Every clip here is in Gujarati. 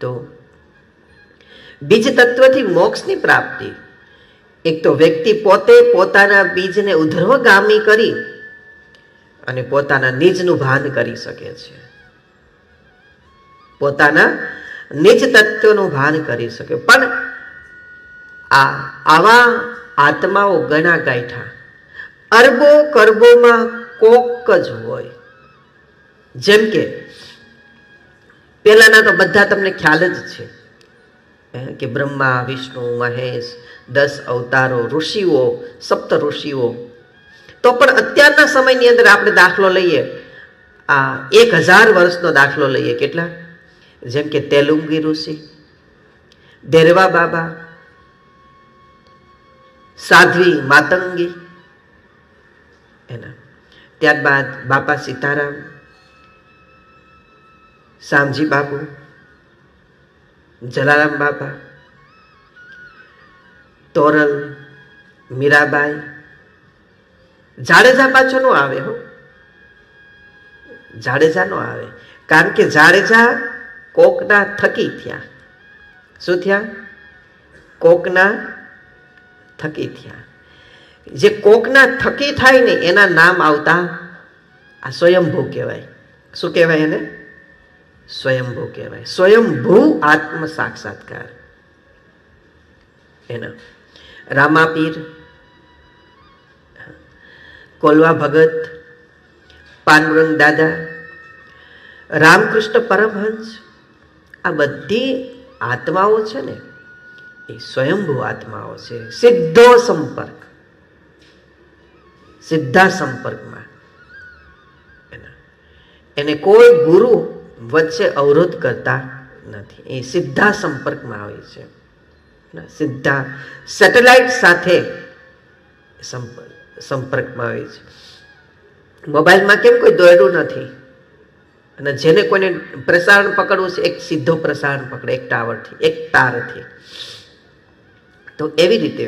તો બીજ તત્વથી મોક્ષની પ્રાપ્તિ, એક તો વ્યક્તિ પોતે પોતાના બીજને ઉધર્વગામી કરી અને પોતાના નિજનું ભાન કરી શકે છે, પોતાના નિજ તત્વનું ભાન કરી શકે. પણ આવા આત્માઓ ગણા ગાંઠા અરબો કરબોમાં કોક જ હોય. જેમ કે પેલાના તો બધા તમને ખ્યાલ જ છે કે બ્રહ્મા, વિષ્ણુ, મહેશ, 10 અવતારો, ઋષિઓ, સપ્ત ઋષિઓ. તો પણ અત્યારના સમયની અંદર આપણે દાખલો લઈએ, આ 1000 વર્ષનો દાખલો લઈએ. કેટલા? જેમ કે તેલુંગી ઋષિ, દેરવા બાબા, સાધ્વી માતંગી, એના ત્યારબાદ બાપા સીતારામ, શામજી બાપુ, જલારામ બાપા, તોરલ, મીરાબાઈ. જાડેજા પાછો નો આવે, હો, જાડેજા નો આવે. કારણ કે જાડેજા કોકના થકી થયા. શું થયા? કોકના થકી થયા. જે કોકના થકી થાય ને એના નામ આવતા આ સ્વયંભૂ કહેવાય. શું કહેવાય એને? સ્વયંભૂ કહેવાય. સ્વયંભૂ આત્મ સાક્ષાત્કાર. એના રામાપીર, કોલવા ભગત, પાંડુરંગ દાદા, રામકૃષ્ણ પરમહંસ, આ બધી આત્માઓ છે ને એ સ્વયંભૂ આત્માઓ છે. સીધો સંપર્ક, સીધા સંપર્કમાં એને કોઈ ગુરુ વચ્ચે અવરોધ કરતા નથી. એ સીધા સંપર્કમાં આવે છે. સીધા સેટેલાઇટ સાથે સંપર્કમાં આવે છે. મોબાઈલમાં કેમ કોઈ દોરડું નથી, અને જેને કોઈને પ્રસારણ પકડવું છે એક સીધો પ્રસારણ પકડે, એક ટાવરથી, એક તારથી. તો એવી રીતે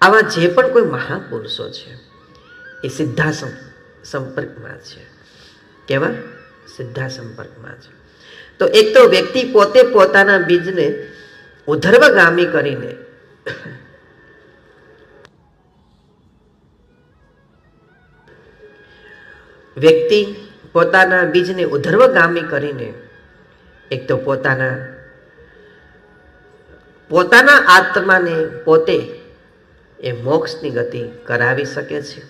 આવા જે પણ કોઈ મહાપુરુષો છે એ સીધા સંપર્કમાં છે. કેવા? સીધા સંપર્કમાં છે. તો એક તો વ્યક્તિ પોતે પોતાના બીજને ઉધર્વગામી કરીને વ્યક્તિ પોતાના બીજને ઉધર્વગામી કરીને એક તો પોતાના આત્માને પોતે એ મોક્ષની ગતિ કરાવી શકે છે,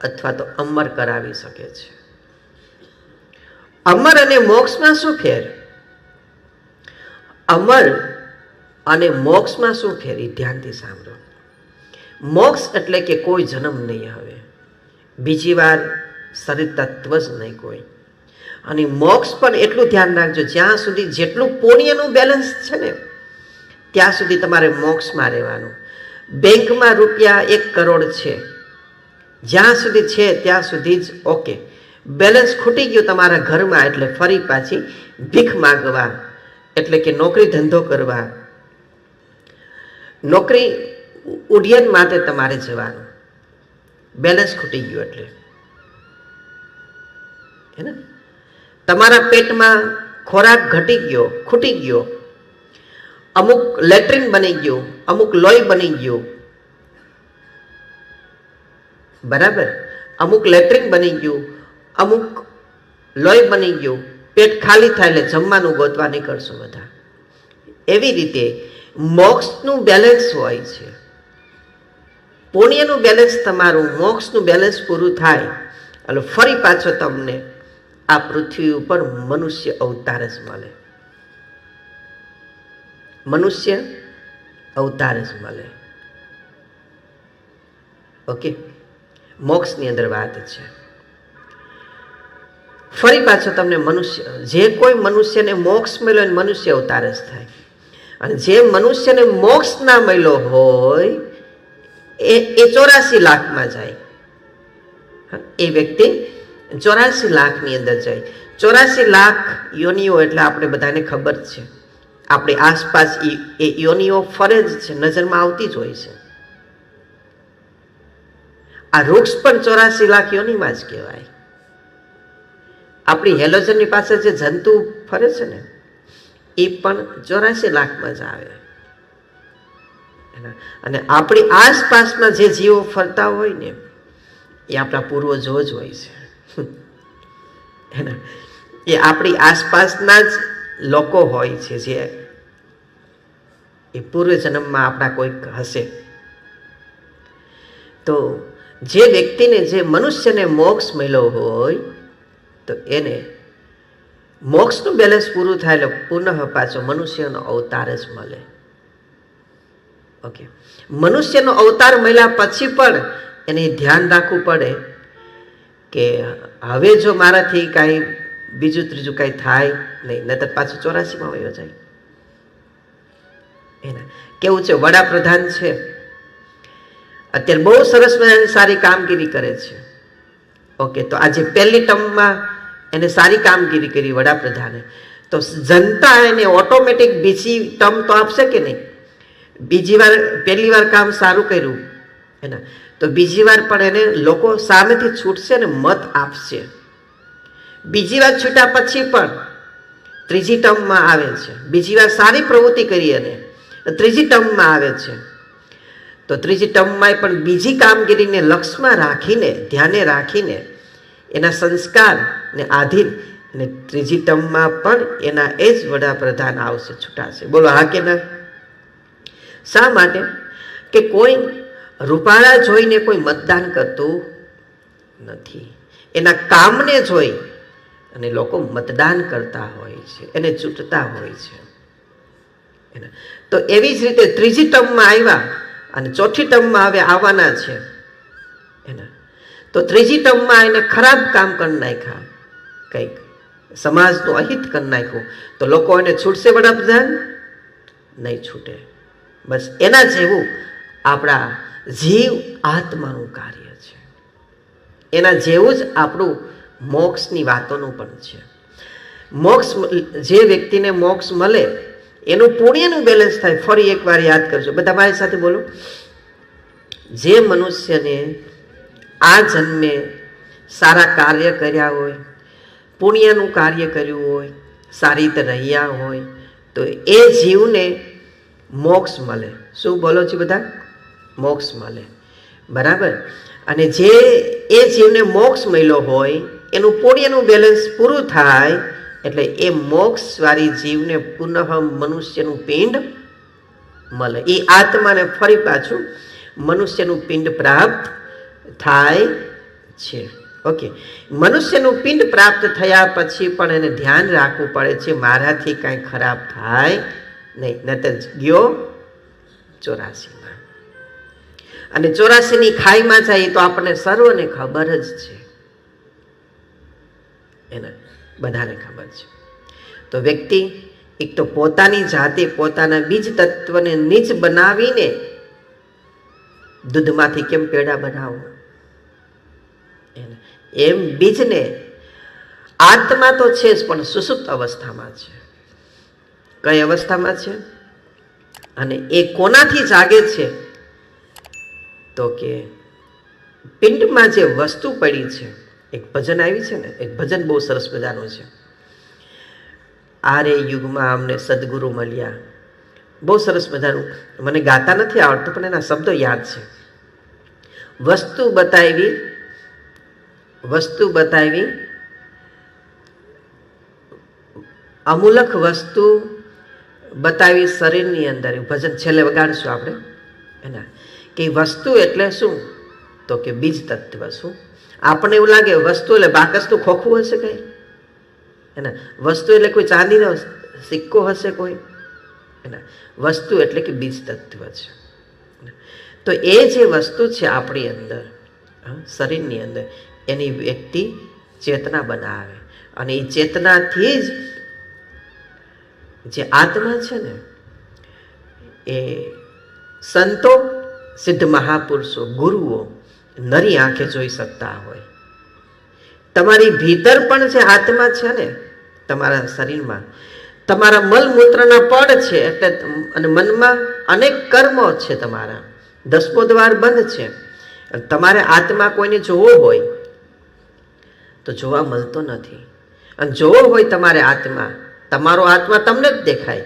અથવા તો અમર કરાવી શકે છે. અમર અને મોક્ષમાં શું ફેર? અમર અને મોક્ષમાં શું ફેર? એ ધ્યાનથી સાંભળો. મોક્ષ એટલે કે કોઈ જન્મ નહીં, હવે બીજી વાર શરીર તત્વ જ નહીં કોઈ. અને મોક્ષ પણ એટલું ધ્યાન રાખજો, જ્યાં સુધી જેટલું પુણ્યનું બેલેન્સ છે ને ત્યાં સુધી તમારે મોક્ષમાં રહેવાનું. બેંકમાં રૂપિયા 1 કરોડ છે, જ્યાં સુધી છે ત્યાં સુધી જ ઓકે. બેલેન્સ ખૂટી ગયું તમારા ઘરમાં એટલે ફરી પાછી ભીખ માંગવા, એટલે કે નોકરી ધંધો કરવા, નોકરી ઉડ્ડયન માટે તમારે જવાનું. બેલેન્સ ખૂટી ગયું એટલે હે ને. તમારા પેટમાં ખોરાક ઘટી ગયો, ખૂટી ગયો, અમુક લેટ્રિન બની ગયું, અમુક લોહી બની ગયું, બરાબર? અમુક લેટ્રિન બની ગયું, અમુક લોહી બની ગયું, પેટ ખાલી થાય એટલે જમવાનું ગોતવા નીકળશું બધા. એવી રીતે મોક્ષનું બેલેન્સ હોય છે. પુણ્યનું બેલેન્સ તમારું, મોક્ષનું બેલેન્સ પૂરું થાય એટલે ફરી પાછો તમને આ પૃથ્વી ઉપર મનુષ્ય અવતાર જ મળે. મનુષ્ય અવતાર જ મળે. ઓકે, મોક્ષની અંદર વાત છે. ફરી પાછો તમને મનુષ્ય, જે કોઈ મનુષ્યને મોક્ષ મળ્યો એને મનુષ્ય અવતાર જ થાય. અને જે મનુષ્યને મોક્ષ ના મળ્યો હોય એ 84 લાખમાં જાય. એ વ્યક્તિ 84 લાખની અંદર જાય. 84 લાખ યોનિઓ એટલે આપણે બધાને ખબર છે. આપણી આસપાસ એ યોનિઓ ફરે જ છે, નજરમાં આવતી જ હોય છે. આ વૃક્ષ પણ 84 લાખ યોનિમાં જ કહેવાય. આપણી હેલોજનની પાસે જે જંતુ ફરે છે ને એ પણ 84 લાખમાં જ આવે. અને આપણી આસપાસમાં જે જીવો ફરતા હોય ને એ આપણા પૂર્વજો જ હોય છે. એ આપણી આસપાસના જ લોકો હોય છે, જે એ પૂર્વજન્મમાં આપણા કોઈક હશે. તો જે વ્યક્તિને, જે મનુષ્યને મોક્ષ મળ્યો હોય તો એને મોક્ષનું બેલેન્સ પૂરું થાય એટલે પુનઃ પાછો મનુષ્યનો અવતાર જ મળે. ઓકે, મનુષ્યનો અવતાર મળ્યા પછી પણ એને ધ્યાન રાખવું પડે કે હવે જો મારાથી કાંઈ બીજું ત્રીજું કાંઈ થાય નહીં, નહીતર પાછું 84માં વયો જાય. એના કેવું છે, વડાપ્રધાન છે અત્યારે, બહુ સરસ મજાની સારી કામગીરી કરે છે. ઓકે, તો આજે પહેલી ટર્મમાં એને સારી કામગીરી કરી વડાપ્રધાને, તો જનતા એને ઓટોમેટિક બીજી ટર્મ તો આપશે કે નહીં? બીજી વાર, પહેલી વાર કામ સારું કર્યું એના, તો બીજી વાર પણ એને લોકો સામેથી છૂટશે ને મત આપશે. બીજી વાર છૂટ્યા પછી પણ ત્રીજી ટર્મમાં આવે છે, બીજી વાર સારી પ્રવૃત્તિ કરી અને ત્રીજી ટર્મમાં આવે છે, તો ત્રીજી ટર્મમાં પણ બીજી કામગીરીને લક્ષ્યમાં રાખીને, ધ્યાને રાખીને, એના સંસ્કારને આધીન અને ત્રીજી ટર્મમાં પણ એના એ જ વડાપ્રધાન આવશે, છૂટાશે. બોલો હા કે ના? શા માટે? કે કોઈ રૂપાળા જોઈને કોઈ મતદાન કરતું નથી, એના કામને જોઈ અને લોકો મતદાન કરતા હોય છે, એને ચૂંટતા હોય છે. તો એવી જ રીતે ત્રીજી ટર્મમાં આવ્યા અને ચોથી ટર્મમાં હવે આવવાના છે એના, તો ત્રીજી ટર્મમાં એને ખરાબ કામ કરી નાખ્યા, કંઈક સમાજનું અહિત કરી નાખ્યું, તો લોકો એને છૂટશે વડાપ્રધાન? નહીં છૂટે. બસ એના જેવું આપણા જીવ આત્માનું કાર્ય છે, એના જેવું જ આપણું મોક્ષની વાતોનું પણ છે. મોક્ષ, જે વ્યક્તિને મોક્ષ મળે એનું પુણ્યનું બેલેન્સ થાય. ફરી એકવાર યાદ કરજો બધા, મારી સાથે બોલો. જે મનુષ્યને આ જન્મે સારા કાર્ય કર્યા હોય, પુણ્યનું કાર્ય કર્યું હોય, સારી રીતે રહ્યા હોય, તો એ જીવને મોક્ષ મળે. શું બોલો છો બધા? મોક્ષ મળે, બરાબર. અને જે એ જીવને મોક્ષ મળ્યો હોય એનું પુણ્યનું બેલેન્સ પૂરું થાય એટલે એ મોક્ષવાળી જીવને પુનઃ મનુષ્યનું પિંડ મળે. એ આત્માને ફરી પાછું મનુષ્યનું પિંડ પ્રાપ્ત થાય છે. ઓકે, મનુષ્યનું પિંડ પ્રાપ્ત થયા પછી પણ એને ધ્યાન રાખવું પડે છે મારાથી કાંઈ ખરાબ થાય નહીં, નહીતર ગયો 84માં. અને 84ની ખાઈમાં જાય તો આપણને સર્વને ખબર જ છે, એને બધાને ખબર છે. તો વ્યક્તિ એક તો પોતાની જાતે પોતાના બીજ તત્વને નીચ બનાવીને દૂધમાંથી કેમ પેડા બનાવો, એમ બીજને આત્મા તો છે જ પણ સુષુપ્ત અવસ્થામાં છે. કઈ અવસ્થામાં છે? અને એ કોનાથી જાગે છે? તો કે પિંડમાં જે વસ્તુ પડી છે. એક ભજન આવી છે ને, એક ભજન બહુ સરસ મજાનું છે. આરે યુગમાં અમને સદગુરુ મળ્યા, બહુ સરસ મજાનું. મને ગાતા નથી આવડતું પણ એના શબ્દો યાદ છે. વસ્તુ બતાવી, વસ્તુ બતાવી, અમૂલક વસ્તુ બતાવી શરીરની અંદર. ભજન છેલ્લે વગાડશું આપણે એના, કે વસ્તુ એટલે શું? તો કે બીજ તત્વ. શું આપણને એવું લાગે વસ્તુ એટલે બાકસનું ખોખું હશે કઈ? એના વસ્તુ એટલે કોઈ ચાંદીનો સિક્કો હશે કોઈ? એના વસ્તુ એટલે કે બીજ તત્વ છે. તો એ જે વસ્તુ છે આપણી અંદર, શરીરની અંદર, એની વ્યક્તિ ચેતના બનાવે અને એ ચેતનાથી જ જે આત્મા છે ને, એ સંતો, સિદ્ધ મહાપુરુષો, ગુરુઓ નરી આંખે જોઈ શકતા હોય. તમારી ભીતર પણ જે આત્મા છે ને, તમારા શરીરમાં તમારા મલમૂત્રના પડ છે, એટલે અને મનમાં અનેક કર્મો છે, તમારા 10મો દ્વાર બંધ છે. તમારે આત્મા કોઈને જોવો હોય તો જોવા મળતો નથી, અને જોવો હોય તમારે આત્મા તમારો આત્મા તમને જ દેખાય.